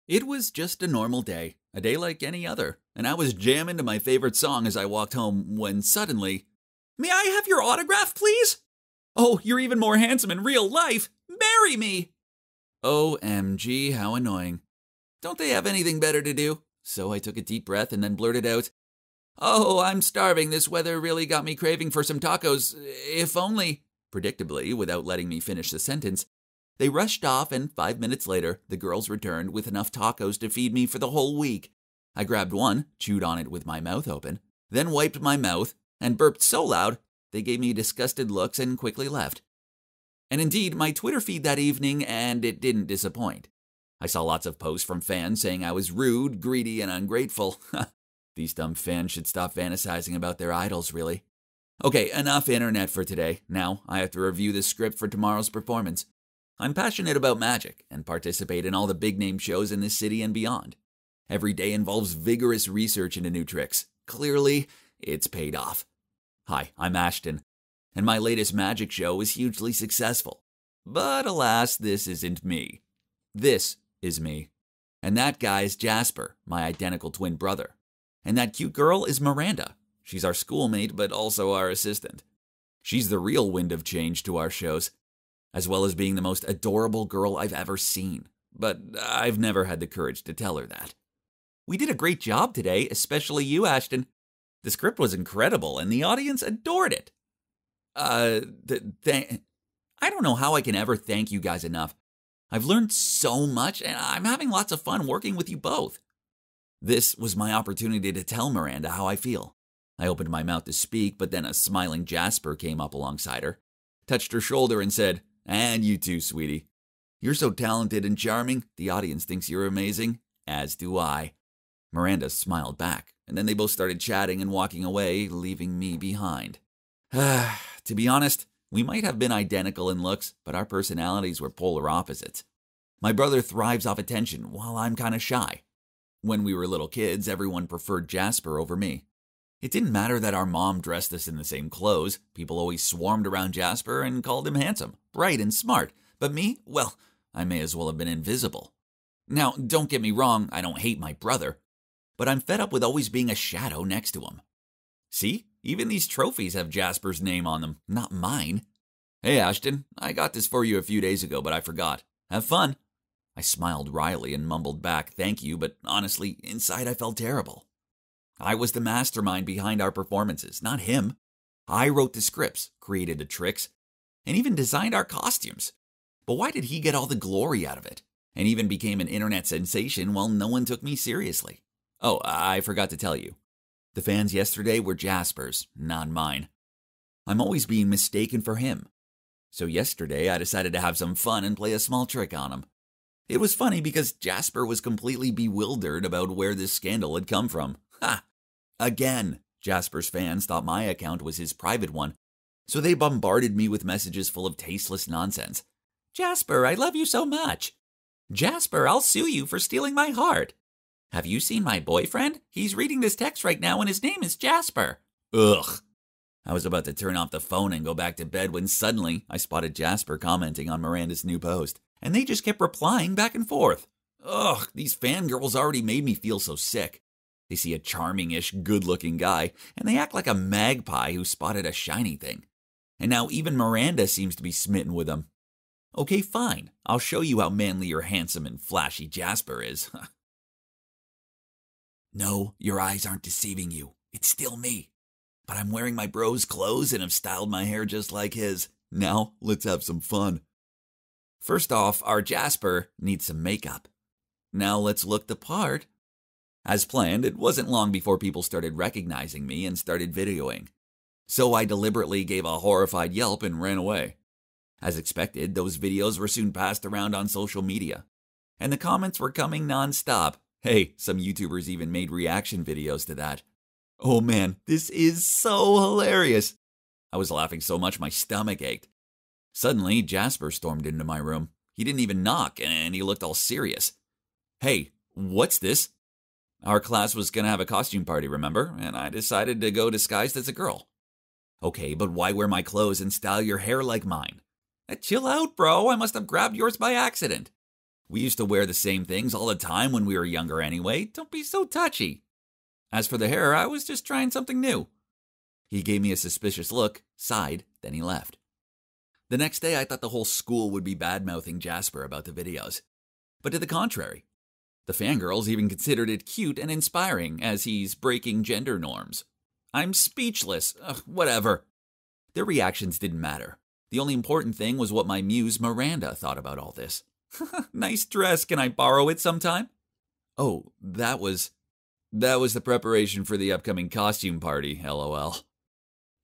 It was just a normal day, a day like any other, and I was jamming to my favorite song as I walked home when suddenly, "May I have your autograph, please? Oh, you're even more handsome in real life. Marry me!" OMG, how annoying. Don't they have anything better to do? So I took a deep breath and then blurted out, "Oh, I'm starving. This weather really got me craving for some tacos. If only..." Predictably, without letting me finish the sentence, they rushed off, and 5 minutes later, the girls returned with enough tacos to feed me for the whole week. I grabbed one, chewed on it with my mouth open, then wiped my mouth, and burped so loud, they gave me disgusted looks and quickly left. And indeed, my Twitter feed that evening, and it didn't disappoint. I saw lots of posts from fans saying I was rude, greedy, and ungrateful. These dumb fans should stop fantasizing about their idols, really. Okay, enough internet for today. Now, I have to review the script for tomorrow's performance. I'm passionate about magic and participate in all the big-name shows in this city and beyond. Every day involves vigorous research into new tricks. Clearly, it's paid off. Hi, I'm Ashton, and my latest magic show was hugely successful. But alas, this isn't me. This is me. And that guy's Jasper, my identical twin brother. And that cute girl is Miranda. She's our schoolmate, but also our assistant. She's the real wind of change to our shows, as well as being the most adorable girl I've ever seen. But I've never had the courage to tell her that. We did a great job today, especially you, Ashton. The script was incredible, and the audience adored it. I don't know how I can ever thank you guys enough. I've learned so much, and I'm having lots of fun working with you both. This was my opportunity to tell Miranda how I feel. I opened my mouth to speak, but then a smiling Jasper came up alongside her, touched her shoulder, and said, "And you too, sweetie. You're so talented and charming, the audience thinks you're amazing, as do I." Miranda smiled back, and then they both started chatting and walking away, leaving me behind. To be honest, we might have been identical in looks, but our personalities were polar opposites. My brother thrives off attention, while I'm kind of shy. When we were little kids, everyone preferred Jasper over me. It didn't matter that our mom dressed us in the same clothes. People always swarmed around Jasper and called him handsome, bright, and smart. But me, well, I may as well have been invisible. Now, don't get me wrong, I don't hate my brother, but I'm fed up with always being a shadow next to him. See? Even these trophies have Jasper's name on them, not mine. "Hey, Ashton, I got this for you a few days ago, but I forgot. Have fun." I smiled wryly and mumbled back, "Thank you," but honestly, inside I felt terrible. I was the mastermind behind our performances, not him. I wrote the scripts, created the tricks, and even designed our costumes. But why did he get all the glory out of it, and even became an internet sensation while no one took me seriously? Oh, I forgot to tell you. The fans yesterday were Jasper's, not mine. I'm always being mistaken for him. So yesterday I decided to have some fun and play a small trick on him. It was funny because Jasper was completely bewildered about where this scandal had come from. Ha! Again, Jasper's fans thought my account was his private one, so they bombarded me with messages full of tasteless nonsense. "Jasper, I love you so much. Jasper, I'll sue you for stealing my heart. Have you seen my boyfriend? He's reading this text right now and his name is Jasper." Ugh. I was about to turn off the phone and go back to bed when suddenly I spotted Jasper commenting on Miranda's new post, and they just kept replying back and forth. Ugh, these fangirls already made me feel so sick. They see a charming-ish, good-looking guy, and they act like a magpie who spotted a shiny thing. And now even Miranda seems to be smitten with him. Okay, fine. I'll show you how manly or handsome and flashy Jasper is. No, your eyes aren't deceiving you. It's still me. But I'm wearing my bro's clothes and have styled my hair just like his. Now, let's have some fun. First off, our Jasper needs some makeup. Now let's look the part. As planned, it wasn't long before people started recognizing me and started videoing. So I deliberately gave a horrified yelp and ran away. As expected, those videos were soon passed around on social media, and the comments were coming non-stop. Hey, some YouTubers even made reaction videos to that. Oh man, this is so hilarious. I was laughing so much my stomach ached. Suddenly, Jasper stormed into my room. He didn't even knock, and he looked all serious. "Hey, what's this?" Our class was gonna have a costume party, remember? And I decided to go disguised as a girl. "Okay, but why wear my clothes and style your hair like mine?" Chill out, bro. I must have grabbed yours by accident. We used to wear the same things all the time when we were younger anyway. Don't be so touchy. As for the hair, I was just trying something new. He gave me a suspicious look, sighed, then he left. The next day, I thought the whole school would be bad-mouthing Jasper about the videos. But to the contrary. The fangirls even considered it cute and inspiring, as he's breaking gender norms. I'm speechless. Whatever. Their reactions didn't matter. The only important thing was what my muse Miranda thought about all this. Nice dress, can I borrow it sometime? Oh, that was the preparation for the upcoming costume party, LOL.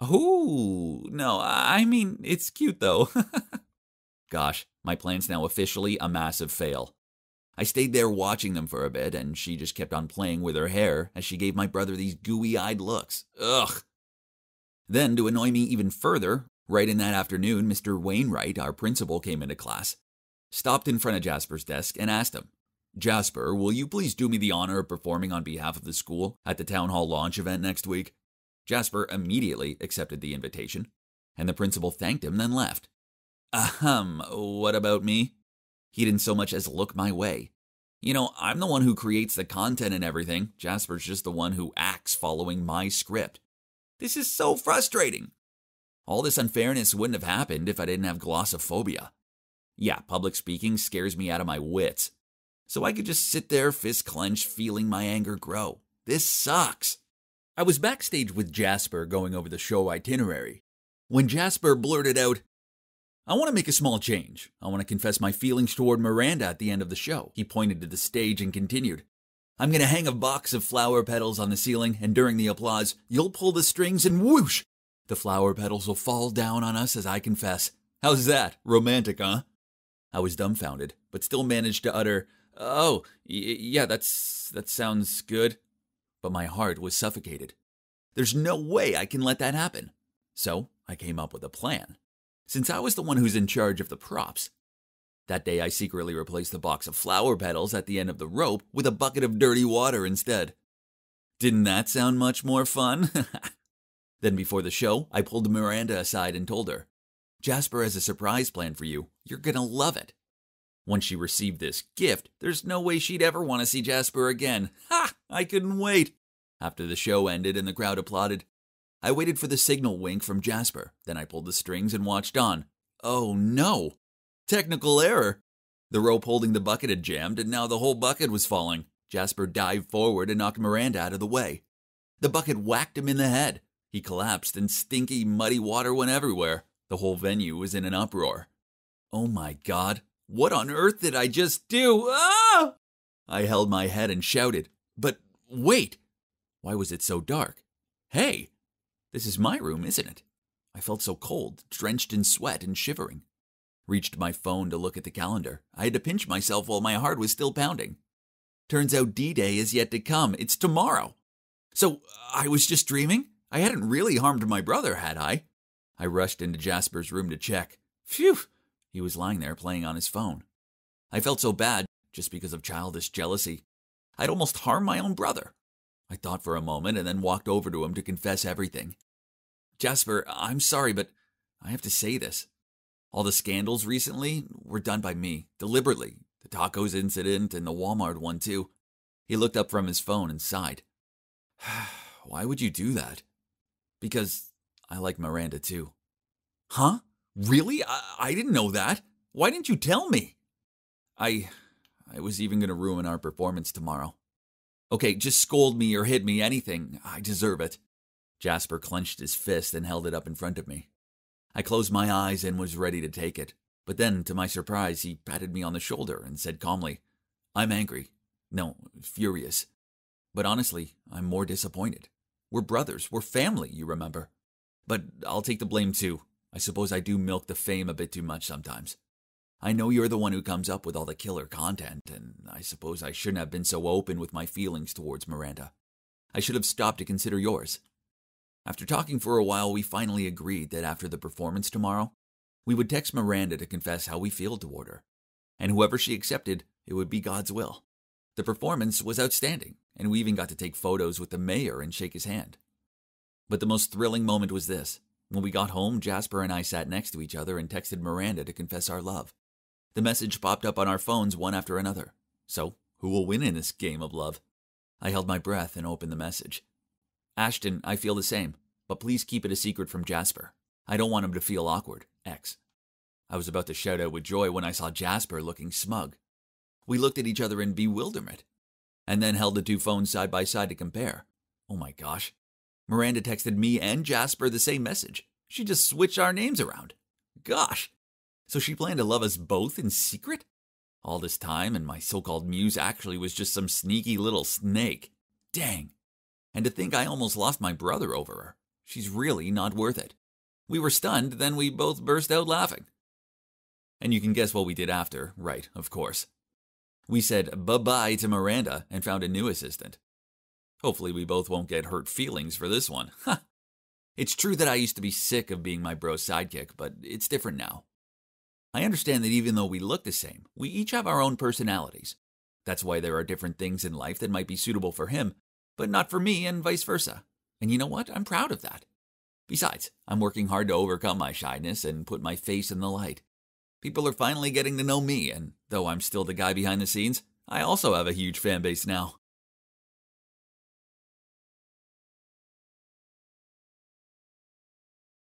Ooh, no, I mean, it's cute though. Gosh, my plan's now officially a massive fail. I stayed there watching them for a bit, and she just kept on playing with her hair as she gave my brother these gooey-eyed looks. Ugh. Then, to annoy me even further, right in that afternoon, Mr. Wainwright, our principal, came into class, stopped in front of Jasper's desk, and asked him, "Jasper, will you please do me the honor of performing on behalf of the school at the town hall launch event next week?" Jasper immediately accepted the invitation, and the principal thanked him, then left. What about me? He didn't so much as look my way. You know, I'm the one who creates the content and everything. Jasper's just the one who acts following my script. This is so frustrating. All this unfairness wouldn't have happened if I didn't have glossophobia. Yeah, public speaking scares me out of my wits. So I could just sit there, fist clenched, feeling my anger grow. This sucks. I was backstage with Jasper going over the show itinerary when Jasper blurted out, "I want to make a small change. I want to confess my feelings toward Miranda at the end of the show." He pointed to the stage and continued, "I'm going to hang a box of flower petals on the ceiling, and during the applause, you'll pull the strings and whoosh! The flower petals will fall down on us as I confess. How's that? Romantic, huh?" I was dumbfounded, but still managed to utter, "Oh, yeah, that sounds good." But my heart was suffocated. There's no way I can let that happen. So I came up with a plan. Since I was the one who's in charge of the props, that day I secretly replaced the box of flower petals at the end of the rope with a bucket of dirty water instead. Didn't that sound much more fun? Then before the show, I pulled Miranda aside and told her, "Jasper has a surprise plan for you. You're gonna love it." Once she received this gift, there's no way she'd ever want to see Jasper again. Ha! I couldn't wait. After the show ended and the crowd applauded, I waited for the signal wink from Jasper. Then I pulled the strings and watched on. Oh no! Technical error! The rope holding the bucket had jammed, and now the whole bucket was falling. Jasper dived forward and knocked Miranda out of the way. The bucket whacked him in the head. He collapsed, and stinky, muddy water went everywhere. The whole venue was in an uproar. Oh my God! What on earth did I just do? Ah! I held my head and shouted. But wait! Why was it so dark? Hey! This is my room, isn't it? I felt so cold, drenched in sweat and shivering. Reached my phone to look at the calendar. I had to pinch myself while my heart was still pounding. Turns out D-Day is yet to come. It's tomorrow. So I was just dreaming? I hadn't really harmed my brother, had I? I rushed into Jasper's room to check. Phew! He was lying there playing on his phone. I felt so bad just because of childish jealousy. I'd almost harmed my own brother. I thought for a moment and then walked over to him to confess everything. "Jasper, I'm sorry, but I have to say this. All the scandals recently were done by me, deliberately. The tacos incident and the Walmart one too." He looked up from his phone and sighed. "Why would you do that?" "Because I like Miranda too." "Huh? Really? I didn't know that. Why didn't you tell me?" I was even going to ruin our performance tomorrow." "Okay, just scold me or hit me, anything. I deserve it." Jasper clenched his fist and held it up in front of me. I closed my eyes and was ready to take it. But then, to my surprise, he patted me on the shoulder and said calmly, "I'm angry. No, furious. But honestly, I'm more disappointed. We're brothers. We're family, you remember. But I'll take the blame too. I suppose I do milk the fame a bit too much sometimes. I know you're the one who comes up with all the killer content, and I suppose I shouldn't have been so open with my feelings towards Miranda. I should have stopped to consider yours." After talking for a while, we finally agreed that after the performance tomorrow, we would text Miranda to confess how we feel toward her. And whoever she accepted, it would be God's will. The performance was outstanding, and we even got to take photos with the mayor and shake his hand. But the most thrilling moment was this. When we got home, Jasper and I sat next to each other and texted Miranda to confess our love. The message popped up on our phones one after another. So, who will win in this game of love? I held my breath and opened the message. Ashton, I feel the same, but please keep it a secret from Jasper. I don't want him to feel awkward. X. I was about to shout out with joy when I saw Jasper looking smug. We looked at each other in bewilderment, and then held the two phones side by side to compare. Oh my gosh. Miranda texted me and Jasper the same message. She just switched our names around. Gosh. So she planned to love us both in secret? All this time, and my so-called muse actually was just some sneaky little snake. Dang. And to think I almost lost my brother over her. She's really not worth it. We were stunned, then we both burst out laughing. And you can guess what we did after, right, of course. We said bye-bye to Miranda and found a new assistant. Hopefully we both won't get hurt feelings for this one. Ha! It's true that I used to be sick of being my bro's sidekick, but it's different now. I understand that even though we look the same, we each have our own personalities. That's why there are different things in life that might be suitable for him, but not for me and vice versa. And you know what? I'm proud of that. Besides, I'm working hard to overcome my shyness and put my face in the light. People are finally getting to know me, and though I'm still the guy behind the scenes, I also have a huge fan base now.